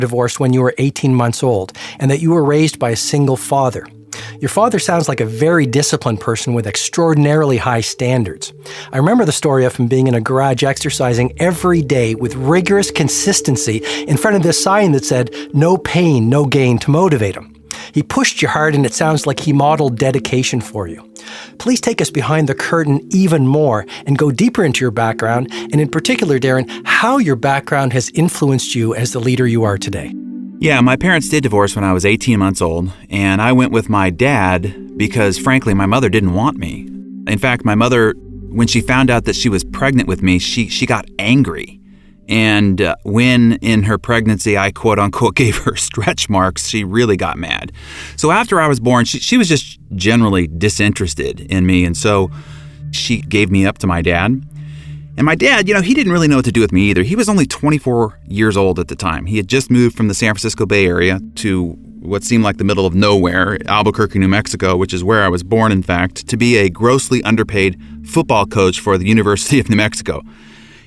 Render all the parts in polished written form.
divorced when you were 18 months old and that you were raised by a single father. Your father sounds like a very disciplined person with extraordinarily high standards. I remember the story of him being in a garage exercising every day with rigorous consistency in front of this sign that said, "No pain, no gain," to motivate him. He pushed you hard, and it sounds like he modeled dedication for you. Please take us behind the curtain even more and go deeper into your background, and in particular, Darren, how your background has influenced you as the leader you are today. Yeah, my parents did divorce when I was 18 months old, and I went with my dad because, frankly, my mother didn't want me. In fact, my mother, when she found out that she was pregnant with me, she got angry. And when in her pregnancy I quote-unquote gave her stretch marks, she really got mad. So after I was born, she was just generally disinterested in me, and so she gave me up to my dad. And my dad, he didn't really know what to do with me either. He was only 24 years old at the time. He had just moved from the San Francisco Bay Area to what seemed like the middle of nowhere, Albuquerque, New Mexico, which is where I was born, in fact, to be a grossly underpaid football coach for the University of New Mexico.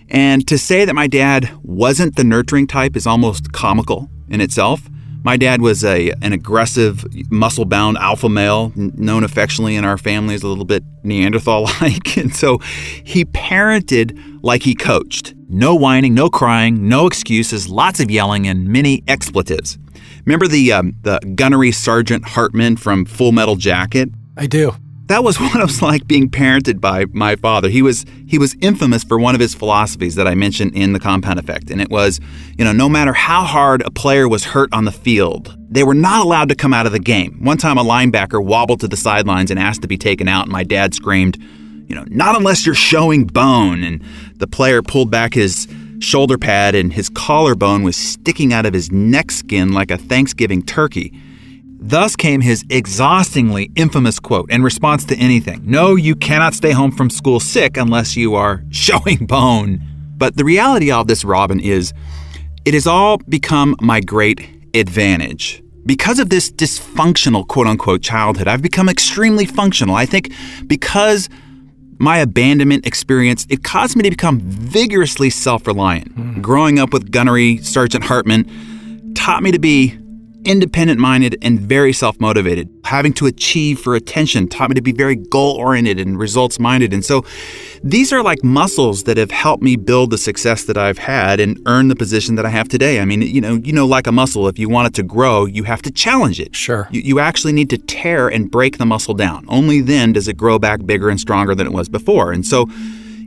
And to say that my dad wasn't the nurturing type is almost comical in itself. My dad was an aggressive, muscle-bound alpha male, known affectionately in our family as a little bit Neanderthal-like. And so he parented like he coached. No whining, no crying, no excuses, lots of yelling, and many expletives. Remember the gunnery Sergeant Hartman from Full Metal Jacket? I do. That was what it was like being parented by my father. He was infamous for one of his philosophies that I mentioned in The Compound Effect. And it was, no matter how hard a player was hurt on the field, they were not allowed to come out of the game. One time a linebacker wobbled to the sidelines and asked to be taken out. And my dad screamed, "Not unless you're showing bone." And the player pulled back his shoulder pad and his collarbone was sticking out of his neck skin like a Thanksgiving turkey. Thus came his exhaustingly infamous quote in response to anything: "No, you cannot stay home from school sick unless you are showing bone." But the reality of this, Robin, is it has all become my great advantage. Because of this dysfunctional quote-unquote childhood, I've become extremely functional. I think because my abandonment experience, it caused me to become vigorously self-reliant. Growing up with gunnery Sergeant Hartman taught me to be independent-minded and very self-motivated. Having to achieve for attention taught me to be very goal-oriented and results-minded. And so these are like muscles that have helped me build the success that I've had and earn the position that I have today. I mean, like a muscle, if you want it to grow, you have to challenge it. Sure. You actually need to tear and break the muscle down. Only then does it grow back bigger and stronger than it was before. And so,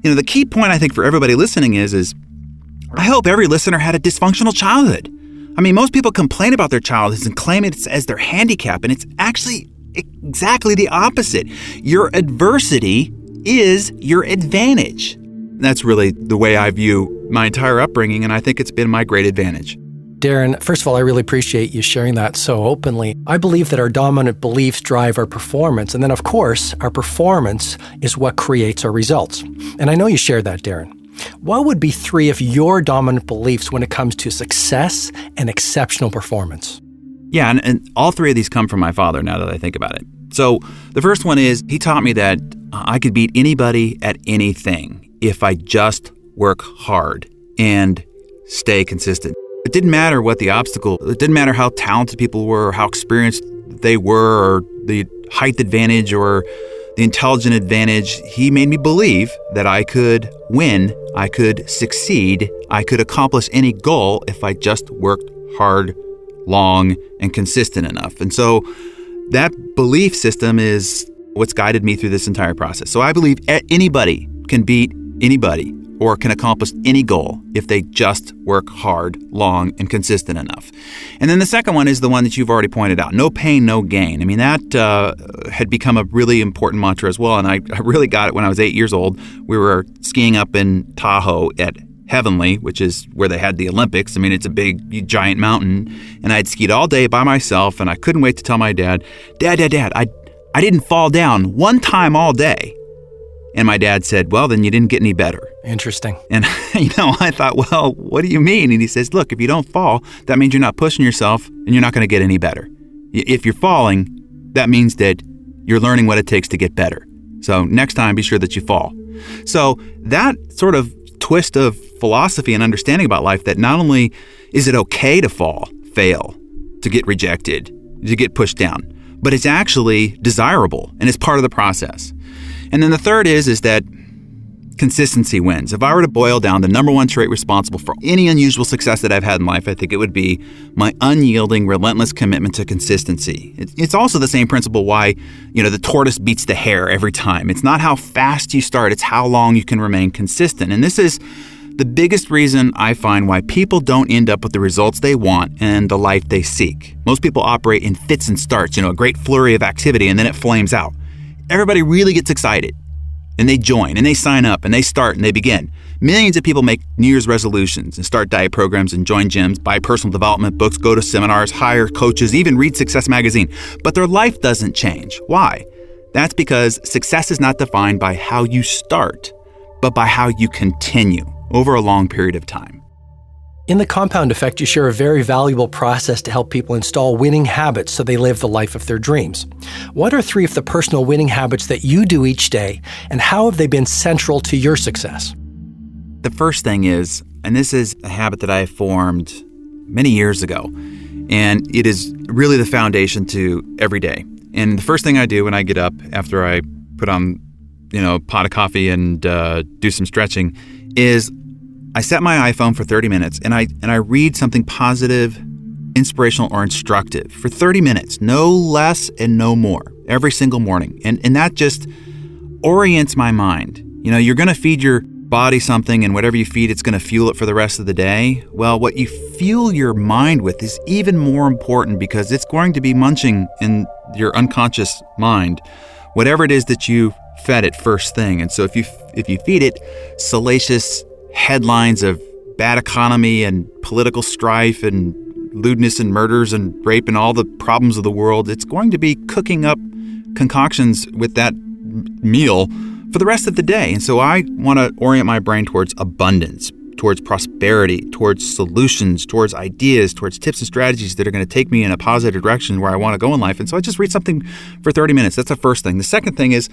the key point I think for everybody listening is I hope every listener had a dysfunctional childhood. I mean, most people complain about their childhoods and claim it as their handicap, and it's actually exactly the opposite. Your adversity is your advantage. That's really the way I view my entire upbringing, and I think it's been my great advantage. Darren, first of all, I really appreciate you sharing that so openly. I believe that our dominant beliefs drive our performance, and then, of course, our performance is what creates our results. And I know you share that, Darren. What would be 3 of your dominant beliefs when it comes to success and exceptional performance? Yeah, and all 3 of these come from my father now that I think about it. So the first one is he taught me that I could beat anybody at anything if I just work hard and stay consistent. It didn't matter what the obstacle, it didn't matter how talented people were or how experienced they were or the height advantage or the intelligent advantage. He made me believe that I could win, I could succeed, I could accomplish any goal if I just worked hard, long, and consistent enough. And so that belief system is what's guided me through this entire process. So I believe anybody can beat anybody or can accomplish any goal if they just work hard, long, and consistent enough. And then the second one is the one that you've already pointed out: no pain, no gain. I mean, that had become a really important mantra as well, and I really got it when I was 8 years old. We were skiing up in Tahoe at Heavenly, which is where they had the Olympics. I mean, it's a big, giant mountain, and I'd skied all day by myself, and I couldn't wait to tell my dad, Dad, I didn't fall down one time all day. And my dad said, "Well, then you didn't get any better." Interesting. And, I thought, well, what do you mean? And he says, look, if you don't fall, that means you're not pushing yourself and you're not going to get any better. If you're falling, that means that you're learning what it takes to get better. So next time, be sure that you fall. So that sort of twist of philosophy and understanding about life, that not only is it okay to fall, fail, to get rejected, to get pushed down. But it's actually desirable, and it's part of the process. And then the third is that consistency wins. If I were to boil down the number one trait responsible for any unusual success that I've had in life, I think it would be my unyielding, relentless commitment to consistency. It's also the same principle why, the tortoise beats the hare every time. It's not how fast you start, it's how long you can remain consistent. And this is the biggest reason I find why people don't end up with the results they want and the life they seek. Most people operate in fits and starts, a great flurry of activity, and then it flames out. Everybody really gets excited, and they join, and they sign up, and they start, and they begin. Millions of people make New Year's resolutions and start diet programs and join gyms, buy personal development books, go to seminars, hire coaches, even read Success magazine. But their life doesn't change. Why? That's because success is not defined by how you start, but by how you continue over a long period of time. In the Compound Effect, you share a very valuable process to help people install winning habits so they live the life of their dreams. What are 3 of the personal winning habits that you do each day, and how have they been central to your success? The first thing is, and this is a habit that I formed many years ago, and it is really the foundation to every day. And the first thing I do when I get up after I put on, a pot of coffee and do some stretching is I set my iPhone for 30 minutes and I read something positive, inspirational, or instructive for 30 minutes, no less and no more, every single morning. And that just orients my mind. You're going to feed your body something, and whatever you feed, it's going to fuel it for the rest of the day. Well, what you fuel your mind with is even more important because it's going to be munching in your unconscious mind whatever it is that you fed it first thing. And so if you feed it salacious headlines of bad economy and political strife and lewdness and murders and rape and all the problems of the world, it's going to be cooking up concoctions with that meal for the rest of the day. And so I want to orient my brain towards abundance, towards prosperity, towards solutions, towards ideas, towards tips and strategies that are going to take me in a positive direction where I want to go in life. And so I just read something for 30 minutes. That's the first thing. The second thing is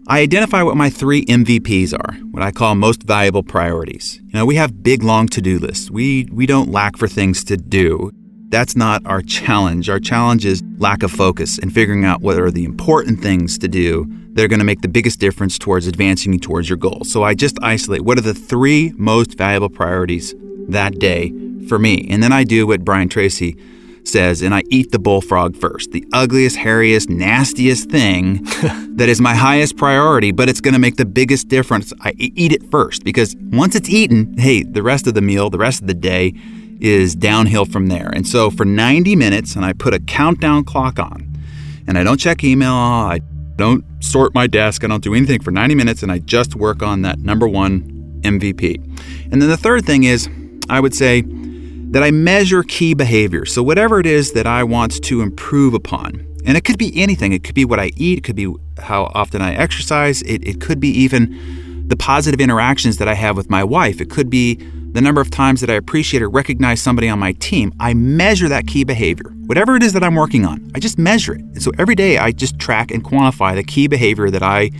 I identify what my 3 MVPs are, what I call most valuable priorities. We have big, long to-do lists. We don't lack for things to do. That's not our challenge. Our challenge is lack of focus and figuring out what are the important things to do that are going to make the biggest difference towards advancing you towards your goals. So I just isolate what are the 3 most valuable priorities that day for me. And then I do what Brian Tracy says, and I eat the bullfrog first, the ugliest, hairiest, nastiest thing that is my highest priority, but it's going to make the biggest difference. I eat it first because once it's eaten, hey, the rest of the meal, the rest of the day is downhill from there. And so for 90 minutes, and I put a countdown clock on, and I don't check email, I don't sort my desk, I don't do anything for 90 minutes, and I just work on that number 1 MVP. And then the third thing is, I would say that I measure key behaviors. So whatever it is that I want to improve upon, and it could be anything. It could be what I eat. It could be how often I exercise. It could be even the positive interactions that I have with my wife. It could be the number of times that I appreciate or recognize somebody on my team. I measure that key behavior. Whatever it is that I'm working on, I just measure it. And so every day I just track and quantify the key behavior that I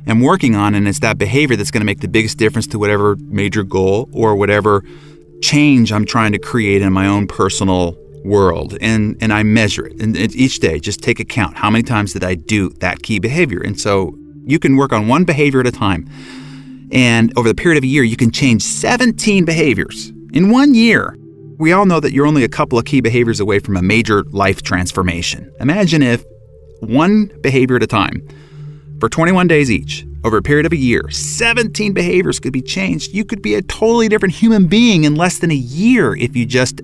am working on, and it's that behavior that's going to make the biggest difference to whatever major goal or whatever change I'm trying to create in my own personal world. And I measure it. And each day, just take a count. How many times did I do that key behavior? And so you can work on one behavior at a time. And over the period of a year, you can change 17 behaviors in 1 year. We all know that you're only a couple of key behaviors away from a major life transformation. Imagine if one behavior at a time for 21 days each, over a period of a year, 17 behaviors could be changed. You could be a totally different human being in less than a year if you just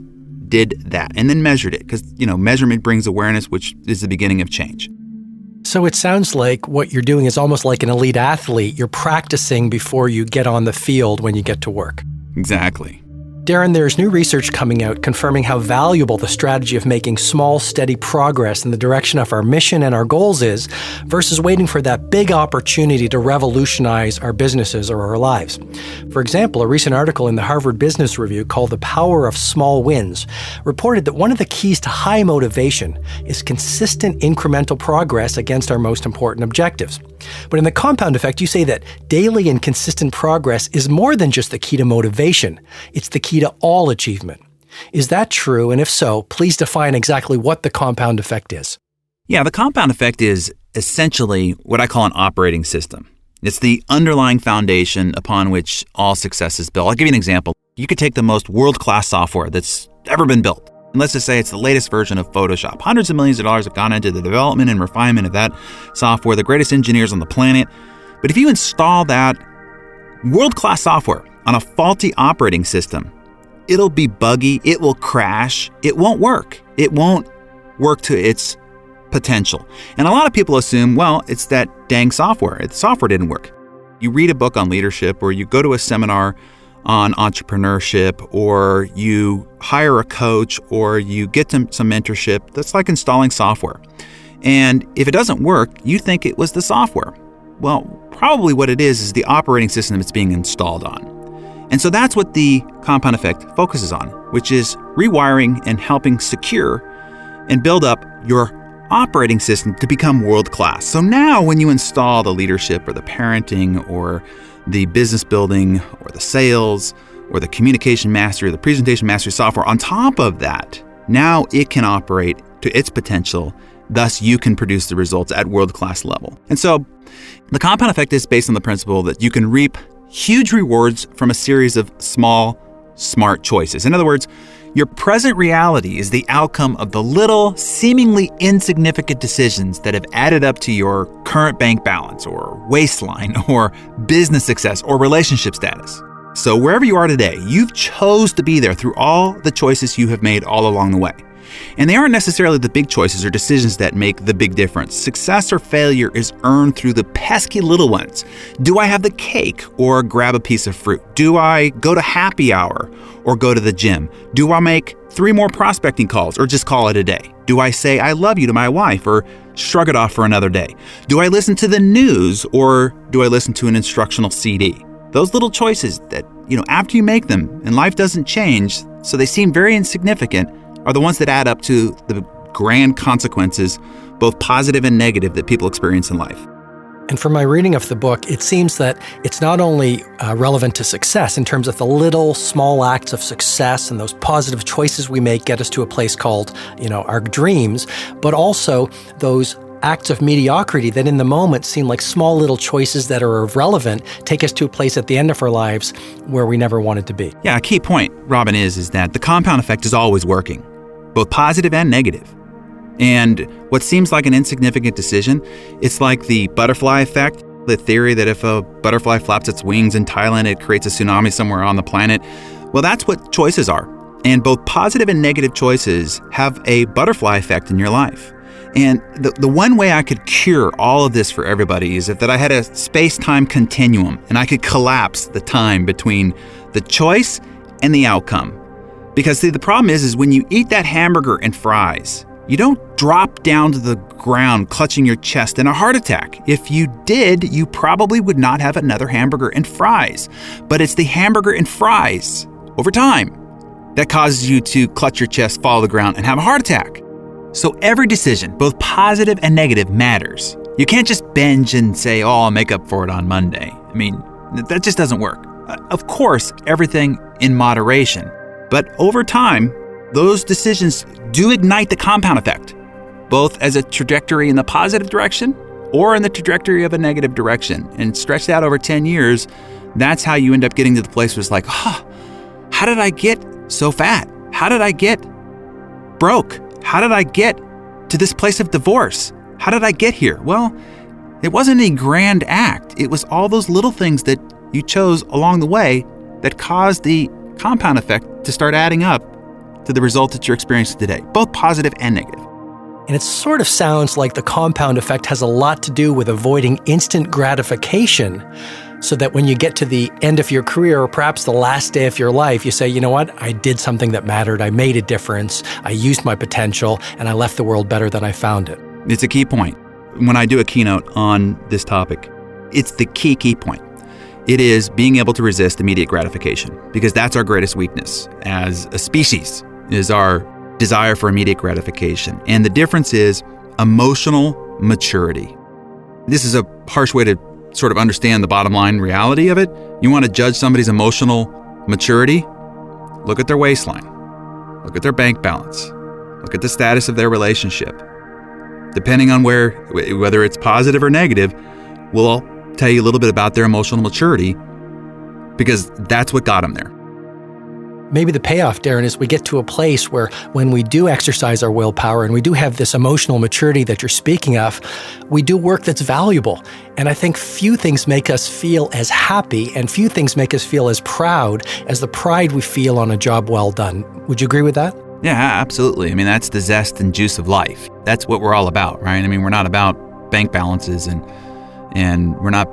did that and then measured it. Because, measurement brings awareness, which is the beginning of change. So it sounds like what you're doing is almost like an elite athlete. You're practicing before you get on the field when you get to work. Exactly. Darren, there's new research coming out confirming how valuable the strategy of making small, steady progress in the direction of our mission and our goals is versus waiting for that big opportunity to revolutionize our businesses or our lives. For example, a recent article in the Harvard Business Review called The Power of Small Wins reported that one of the keys to high motivation is consistent incremental progress against our most important objectives. But in the Compound Effect, you say that daily and consistent progress is more than just the key to motivation. It's the key to all achievement. Is that true? And if so, please define exactly what the compound effect is. Yeah, the compound effect is essentially what I call an operating system. It's the underlying foundation upon which all success is built. I'll give you an example. You could take the most world-class software that's ever been built. And let's just say it's the latest version of Photoshop. Hundreds of millions of dollars have gone into the development and refinement of that software, the greatest engineers on the planet. But if you install that world-class software on a faulty operating system, it'll be buggy, it will crash, it won't work. It won't work to its potential. And a lot of people assume, well, it's that dang software. The software didn't work. You read a book on leadership, or you go to a seminar on entrepreneurship, or you hire a coach, or you get some mentorship. That's like installing software. And if it doesn't work, you think it was the software. Well, probably what it is the operating system it's being installed on. And so that's what the compound effect focuses on, which is rewiring and helping secure and build up your operating system to become world-class. So now when you install the leadership or the parenting or the business building or the sales or the communication mastery or the presentation mastery software on top of that, now it can operate to its potential. Thus, you can produce the results at world-class level. And so the compound effect is based on the principle that you can reap huge rewards from a series of small, smart choices. In other words, your present reality is the outcome of the little, seemingly insignificant decisions that have added up to your current bank balance or waistline or business success or relationship status. So wherever you are today, you've chose to be there through all the choices you have made all along the way. And they aren't necessarily the big choices or decisions that make the big difference. Success or failure is earned through the pesky little ones. Do I have the cake or grab a piece of fruit? Do I go to happy hour or go to the gym? Do I make 3 more prospecting calls or just call it a day? Do I say I love you to my wife or shrug it off for another day? Do I listen to the news or do I listen to an instructional CD? Those little choices that, after you make them and life doesn't change, so they seem very insignificant, are the ones that add up to the grand consequences, both positive and negative, that people experience in life. And from my reading of the book, it seems that it's not only relevant to success in terms of the little small acts of success and those positive choices we make get us to a place called, our dreams, but also those acts of mediocrity that in the moment seem like small little choices that are irrelevant take us to a place at the end of our lives where we never wanted to be. Yeah, a key point, Robin, is that the compound effect is always working, both positive and negative. And what seems like an insignificant decision, it's like the butterfly effect, the theory that if a butterfly flaps its wings in Thailand, it creates a tsunami somewhere on the planet. Well, that's what choices are. And both positive and negative choices have a butterfly effect in your life. And the one way I could cure all of this for everybody is that I had a space-time continuum and I could collapse the time between the choice and the outcome. Because see, the problem is when you eat that hamburger and fries, you don't drop down to the ground clutching your chest in a heart attack. If you did, you probably would not have another hamburger and fries. But it's the hamburger and fries over time that causes you to clutch your chest, fall to the ground, and have a heart attack. So every decision, both positive and negative, matters. You can't just binge and say, I'll make up for it on Monday. I mean, that just doesn't work. Of course, everything in moderation. But over time, those decisions do ignite the compound effect, both as a trajectory in the positive direction or in the trajectory of a negative direction. And stretched out over 10 years, that's how you end up getting to the place where it's like, how did I get so fat? How did I get broke? How did I get to this place of divorce? How did I get here? Well, it wasn't a grand act. It was all those little things that you chose along the way that caused the compound effect to start adding up to the result that you're experiencing today, both positive and negative. And it sort of sounds like the compound effect has a lot to do with avoiding instant gratification, so that when you get to the end of your career or perhaps the last day of your life, you say, you know what, I did something that mattered, I made a difference, I used my potential, and I left the world better than I found it. It's a key point. When I do a keynote on this topic, it's the key point. It is being able to resist immediate gratification, because that's our greatest weakness as a species, is our desire for immediate gratification. And the difference is emotional maturity. This is a harsh way to sort of understand the bottom line reality of it. You want to judge somebody's emotional maturity? Look at their waistline. look at their bank balance, look at the status of their relationship. Depending on whether it's positive or negative, will tell you a little bit about their emotional maturity, because that's what got them there. Maybe the payoff, Darren, is we get to a place where when we do exercise our willpower and we do have this emotional maturity that you're speaking of, we do work that's valuable. And I think few things make us feel as happy and few things make us feel as proud as the pride we feel on a job well done. Would you agree with that? Yeah, absolutely. I mean, that's the zest and juice of life. That's what we're all about, right? I mean, we're not about bank balances and we're not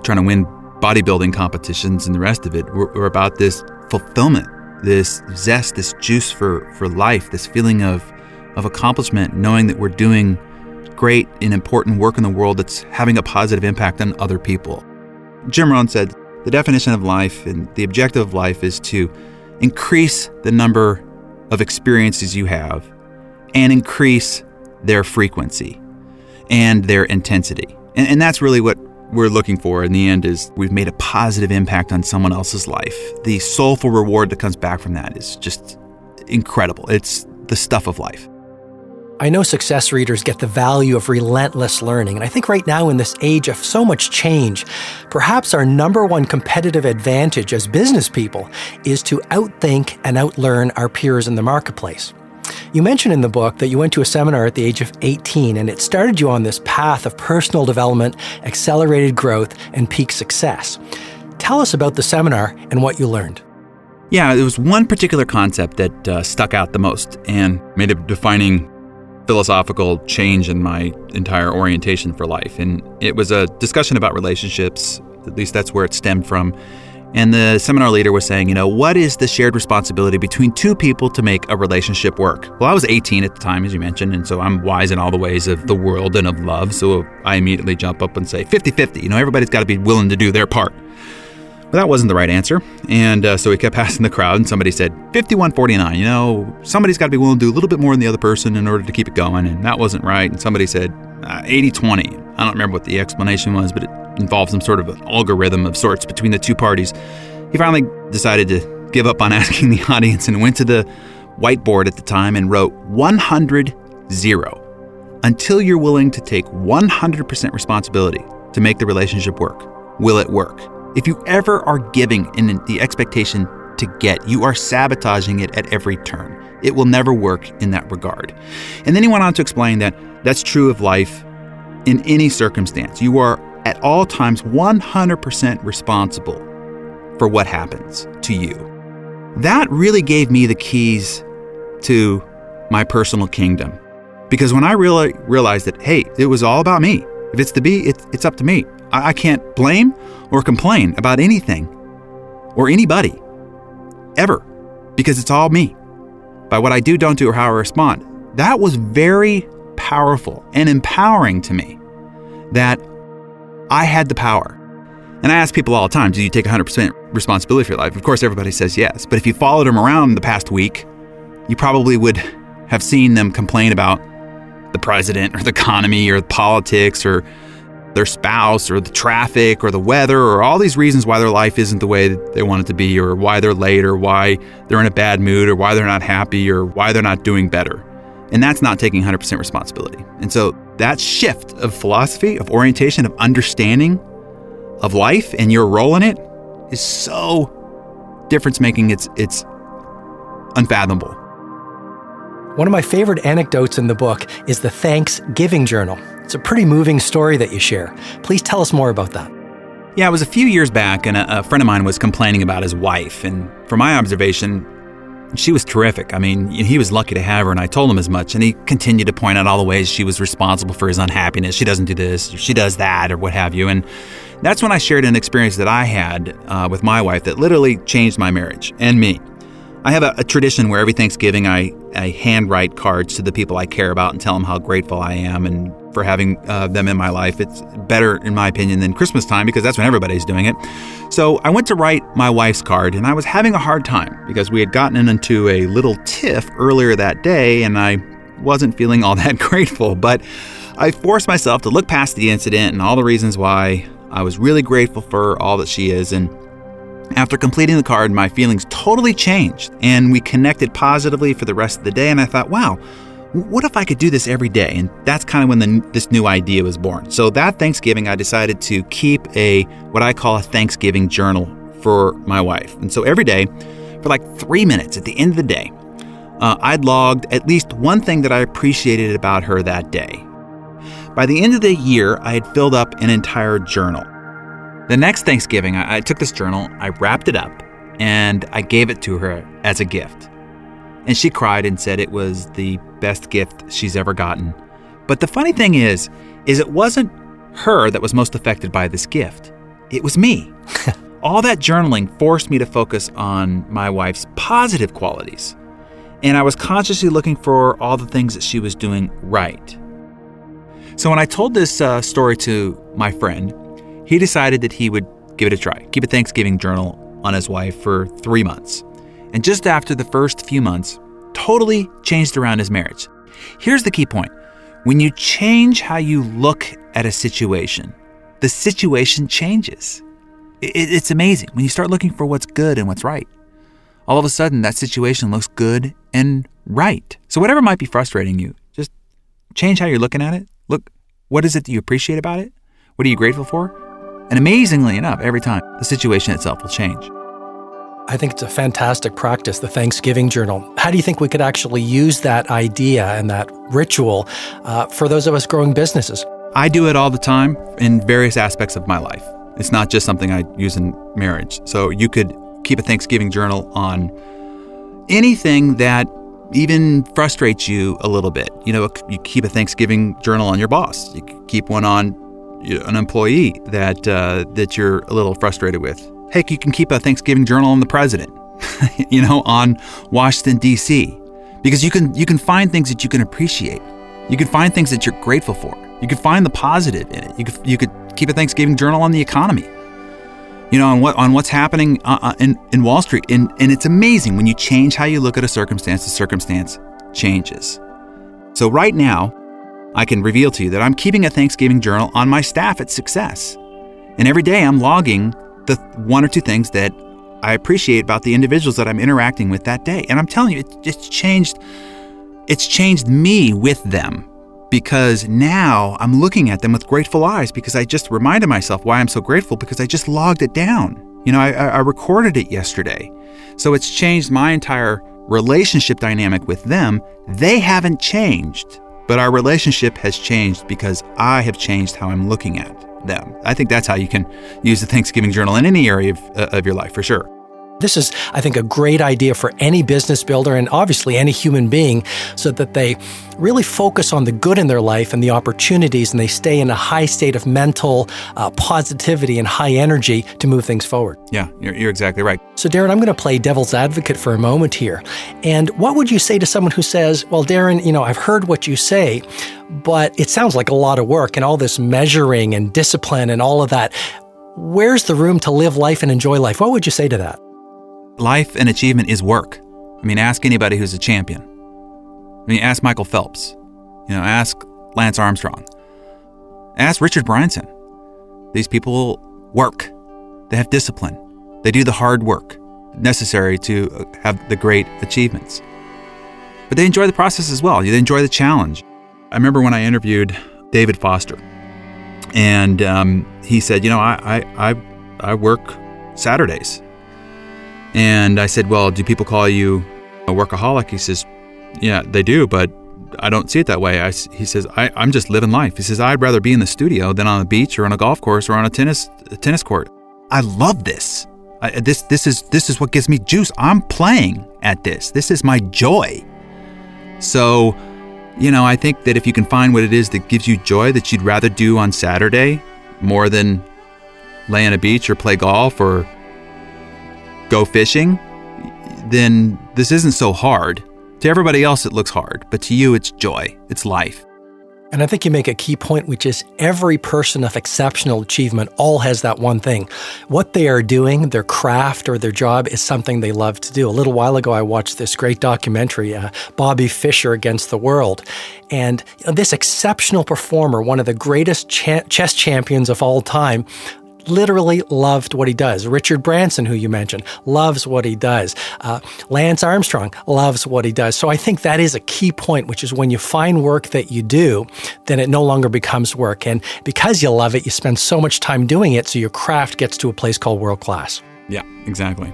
trying to win bodybuilding competitions and the rest of it. We're about this fulfillment, this zest, this juice for life, this feeling of accomplishment, knowing that we're doing great and important work in the world that's having a positive impact on other people. Jim Rohn said, the definition of life and the objective of life is to increase the number of experiences you have and increase their frequency and their intensity. And that's really what we're looking for in the end, is we've made a positive impact on someone else's life. The soulful reward that comes back from that is just incredible. It's the stuff of life. I know success readers get the value of relentless learning, and I think right now in this age of so much change, perhaps our number one competitive advantage as business people is to outthink and outlearn our peers in the marketplace. You mentioned in the book that you went to a seminar at the age of 18, and it started you on this path of personal development, accelerated growth, and peak success. Tell us about the seminar and what you learned. Yeah, there was one particular concept that stuck out the most and made a defining philosophical change in my entire orientation for life. And it was a discussion about relationships. At least that's where it stemmed from. And the seminar leader was saying, what is the shared responsibility between two people to make a relationship work? Well, I was 18 at the time, as you mentioned, and so I'm wise in all the ways of the world and of love. So I immediately jump up and say 50-50. Everybody's got to be willing to do their part. But that wasn't the right answer. And so we kept asking the crowd, and somebody said 51-49. Somebody's got to be willing to do a little bit more than the other person in order to keep it going. And that wasn't right. And somebody said 80-20. I don't remember what the explanation was, but it involved some sort of an algorithm of sorts between the two parties. He finally decided to give up on asking the audience and went to the whiteboard at the time and wrote 100-0. Until you're willing to take 100% responsibility to make the relationship work, will it work? If you ever are giving in the expectation to get, you are sabotaging it at every turn. It will never work in that regard. And then he went on to explain that that's true of life in any circumstance. You are at all times 100% responsible for what happens to you. That really gave me the keys to my personal kingdom. Because when I realized that, hey, it was all about me. If it's to be, it's up to me. I can't blame or complain about anything or anybody ever, because it's all me. By what I do, don't do, or how I respond. That was very powerful and empowering to me, that I had the power. And I ask people all the time, do you take 100% responsibility for your life? Of course, everybody says yes. But if you followed them around the past week, you probably would have seen them complain about the president or the economy or politics or their spouse or the traffic or the weather or all these reasons why their life isn't the way that they want it to be, or why they're late, or why they're in a bad mood, or why they're not happy, or why they're not doing better. And that's not taking 100% responsibility. And so that shift of philosophy, of orientation, of understanding of life and your role in it is so difference-making, it's unfathomable. One of my favorite anecdotes in the book is the Thanksgiving journal. It's a pretty moving story that you share. Please tell us more about that. Yeah, it was a few years back, and a friend of mine was complaining about his wife. And from my observation, she was terrific. I mean, he was lucky to have her, and I told him as much. And he continued to point out all the ways she was responsible for his unhappiness. She doesn't do this, or she does that, or what have you. And that's when I shared an experience that I had with my wife that literally changed my marriage and me. I have a tradition where every Thanksgiving I handwrite cards to the people I care about and tell them how grateful I am and for having them in my life. It's better, in my opinion, than Christmas time because that's when everybody's doing it. So I went to write my wife's card, and I was having a hard time because we had gotten into a little tiff earlier that day, and I wasn't feeling all that grateful. But I forced myself to look past the incident and all the reasons why I was really grateful for all that she is. And After completing the card, my feelings totally changed, and we connected positively for the rest of the day. And I thought, wow, what if I could do this every day? And that's kind of when this new idea was born. So that Thanksgiving, I decided to keep what I call a Thanksgiving journal for my wife. And so every day, for like 3 minutes at the end of the day, I'd logged at least one thing that I appreciated about her that day. By the end of the year, I had filled up an entire journal. The next Thanksgiving, I took this journal, I wrapped it up, and I gave it to her as a gift. And she cried and said it was the best gift she's ever gotten. But the funny thing is it wasn't her that was most affected by this gift. It was me. All that journaling forced me to focus on my wife's positive qualities. And I was consciously looking for all the things that she was doing right. So when I told this story to my friend, he decided that he would give it a try, keep a Thanksgiving journal on his wife for 3 months. And just after the first few months, totally changed around his marriage. Here's the key point. When you change how you look at a situation, the situation changes. It's amazing. When you start looking for what's good and what's right, all of a sudden that situation looks good and right. So whatever might be frustrating you, just change how you're looking at it. Look, what is it that you appreciate about it? What are you grateful for? And amazingly enough, every time, the situation itself will change. I think it's a fantastic practice, the Thanksgiving journal. How do you think we could actually use that idea and that ritual for those of us growing businesses? I do it all the time in various aspects of my life. It's not just something I use in marriage. So you could keep a Thanksgiving journal on anything that even frustrates you a little bit. You know, you keep a Thanksgiving journal on your boss. You keep one on an employee that you're a little frustrated with. Heck, you can keep a Thanksgiving journal on the president, on Washington, D.C. Because you can find things that you can appreciate. You can find things that you're grateful for. You can find the positive in it. You could keep a Thanksgiving journal on the economy. On what's happening in Wall Street. And it's amazing when you change how you look at a circumstance, the circumstance changes. So right now, I can reveal to you that I'm keeping a Thanksgiving journal on my staff at Success. And every day I'm logging the 1 or 2 things that I appreciate about the individuals that I'm interacting with that day. And I'm telling you, it's changed me with them, because now I'm looking at them with grateful eyes, because I just reminded myself why I'm so grateful, because I just logged it down. I recorded it yesterday. So it's changed my entire relationship dynamic with them. They haven't changed, but our relationship has changed because I have changed how I'm looking at them. I think that's how you can use the Thanksgiving journal in any area of your life, for sure. This is, I think, a great idea for any business builder and obviously any human being, so that they really focus on the good in their life and the opportunities, and they stay in a high state of mental positivity and high energy to move things forward. Yeah, you're exactly right. So Darren, I'm going to play devil's advocate for a moment here. And what would you say to someone who says, well, Darren, I've heard what you say, but it sounds like a lot of work and all this measuring and discipline and all of that. Where's the room to live life and enjoy life? What would you say to that? Life and achievement is work. Ask anybody who's a champion. Ask Michael Phelps. Ask Lance Armstrong. Ask Richard Branson. These people work. They have discipline. They do the hard work necessary to have the great achievements. But they enjoy the process as well. They enjoy the challenge. I remember when I interviewed David Foster, and he said, I work Saturdays. And I said, well, do people call you a workaholic? He says, yeah, they do, but I don't see it that way. He says, I'm just living life. He says, I'd rather be in the studio than on a beach or on a golf course or on a tennis court. I love this. This is what gives me juice. I'm playing at this. This is my joy. So, I think that if you can find what it is that gives you joy that you'd rather do on Saturday more than lay on a beach or play golf or go fishing, then this isn't so hard. To everybody else, it looks hard, but to you, it's joy. It's life. And I think you make a key point, which is every person of exceptional achievement all has that one thing. What they are doing, their craft or their job, is something they love to do. A little while ago, I watched this great documentary, Bobby Fischer Against the World. And this exceptional performer, one of the greatest chess champions of all time, literally loved what he does. Richard Branson, who you mentioned, loves what he does. Lance Armstrong loves what he does. So I think that is a key point, which is when you find work that you do, then it no longer becomes work. And because you love it, you spend so much time doing it, so your craft gets to a place called world class. Yeah, exactly.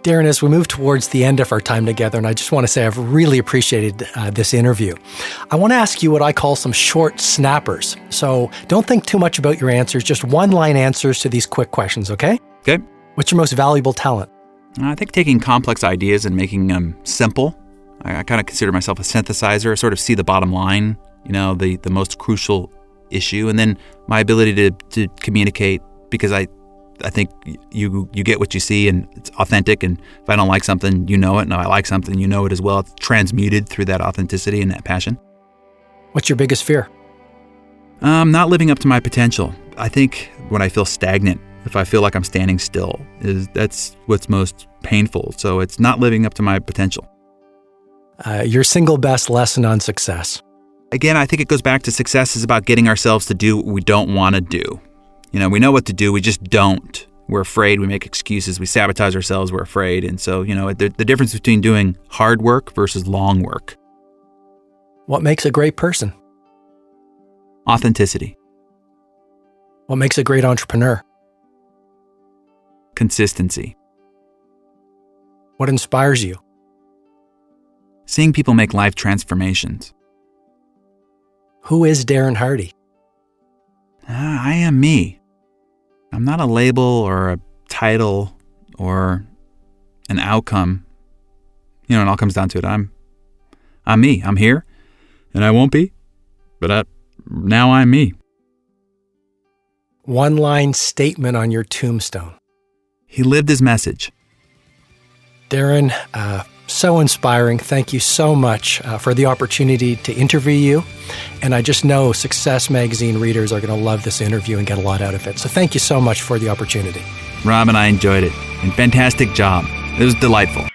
Darren, as we move towards the end of our time together, and I just want to say I've really appreciated this interview, I want to ask you what I call some short snappers. So don't think too much about your answers, just one-line answers to these quick questions, okay? Okay. What's your most valuable talent? I think taking complex ideas and making them simple. I kind of consider myself a synthesizer, sort of see the bottom line, the most crucial issue, and then my ability to communicate, because I think you get what you see, and it's authentic. And if I don't like something, you know it. And if I like something, you know it as well. It's transmuted through that authenticity and that passion. What's your biggest fear? Not living up to my potential. I think when I feel stagnant, if I feel like I'm standing still, that's what's most painful. So it's not living up to my potential. Your single best lesson on success? Again, I think it goes back to success is about getting ourselves to do what we don't want to do. We know what to do, we just don't. We're afraid, we make excuses, we sabotage ourselves, we're afraid. And so, the difference between doing hard work versus long work. What makes a great person? Authenticity. What makes a great entrepreneur? Consistency. What inspires you? Seeing people make life transformations. Who is Darren Hardy? I am me. I'm not a label or a title or an outcome. It all comes down to it. I'm me. I'm here, and I won't be, but now I'm me. One-line statement on your tombstone. He lived his message. Darren, so inspiring. Thank you so much for the opportunity to interview you. And I just know Success Magazine readers are going to love this interview and get a lot out of it. So thank you so much for the opportunity. Rob and I enjoyed it. And fantastic job. It was delightful.